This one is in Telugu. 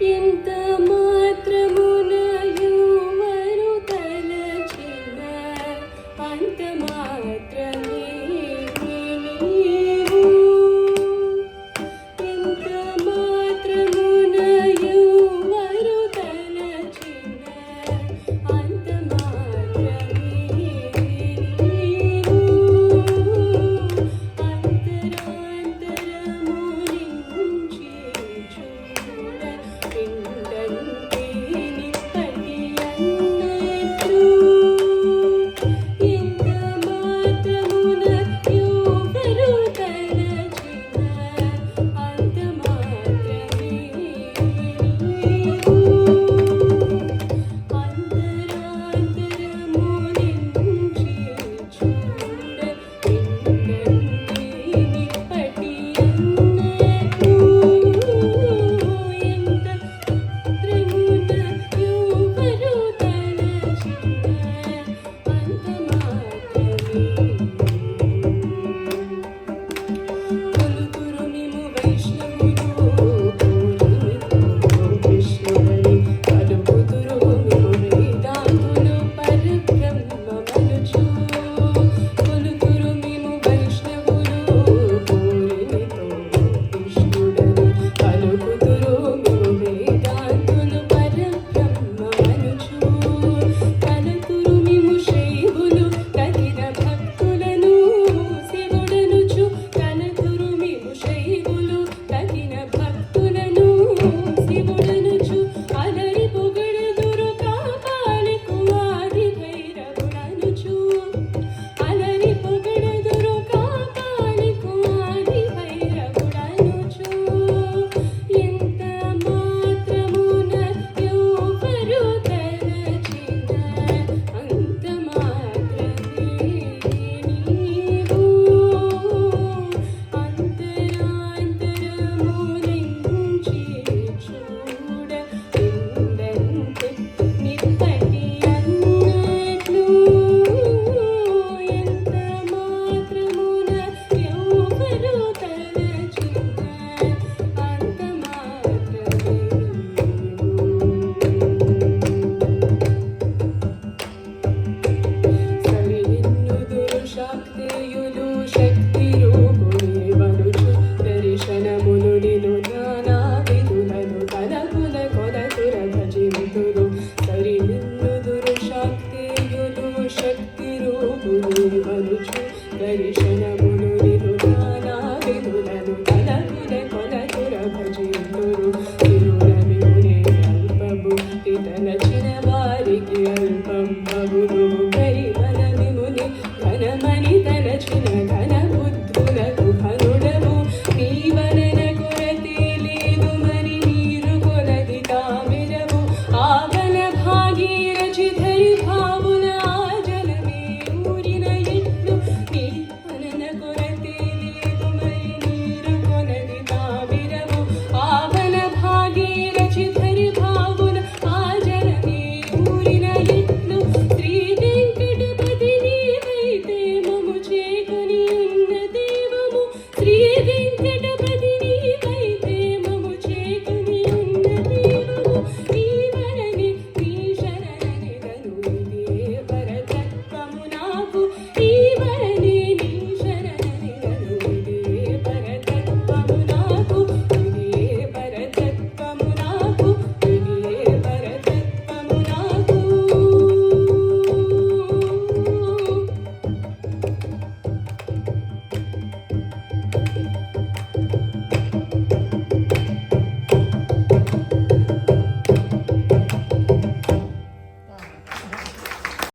ఎంత మాత్రమున యువరు తలచిన అంత మాత్రమే నీవు. ఎంత మాత్రమున యువరు తలచిన అంత మాత్రమే నీవు. అంతరాంతరము నుంచి చూడ పిండంతే నిప్పటి అన్నట్లు. ఎంత మాత్రమున యువరు తలచిన అంత మాత్రమే నీవు. అంతరాంతరము నుంచి చూడ పిండంతే నిప్పటి అన్నట్లు. ఎంత మాత్రమున యువరు తలచిన అంత మాత్రమే. కొలుతురు మిము వైష్ణవులు పూజితురు కృష్ణుడని పలుకుతురు మిము వేదాంతులు పరబ్రహ్మమనుచు. కొలుతురు మిము వైష్ణవులు పూజితురు కృష్ణుడని పలుకుతురు మిము వేదాంతులు పరబ్రహ్మమనుచు. కలతురు మిము శైవులు కఠిన భక్తులను శివుడనుచు. కలతురు మిము శైవులు కఠిన భక్తులను శివుడనుచు. అలరి పొగడుదురు కాపాలికు ఆది భైరవుడనుచు. అలరి పొగడుదురు కాపాలికు ఆది భైరవుడనుచు. ఎంత మాత్రమున యువరు తలచిన అంత మాత్రమే నీవు. అంతరాంతరము నుంచి చూడ పిండంతే నిప్పటి అన్నట్లు. ఎంత మాత్రమున యువరు తలచిన అంత మాత్రమే నీవు. సరినిన్నుదురు శాక్తేయులు శక్తి రూపుని వనుచు. దర్శనములు నిను నానా విధులను తలపుల కొలతుర భజింతురు. సరినిన్నుదురు శాక్తేయులు శక్తి రూపుని వనుచు. దర్శనములు నిను నానా విధులను తలపుల కొలతుర భజింతురు. తిరురవిమునే అల్పబుద్ధి తలచిన వారికి అల్పం బగును. కరిమల విముని ఘనమని తలచిన ఘన బుద్ధులకు ఘనుడవు. నీవలన కొరతే లేదు మరి నీరు కొలది తామిరవు. ఆవన భాగీరథి ధరి భావున ఆ జలమే ఊరిన ఇట్లు. నీవలన కొరతే లేదు మరి నీరు కొలది తామిరవు. ఆవన భాగీరథి ధరి భావున ఆ జలమే ఊరిన ఇట్లు. శ్రీ వెంకటపతి నీవైతే మము చేకొని ఉన్న దేవము. శ్రీ వెంకట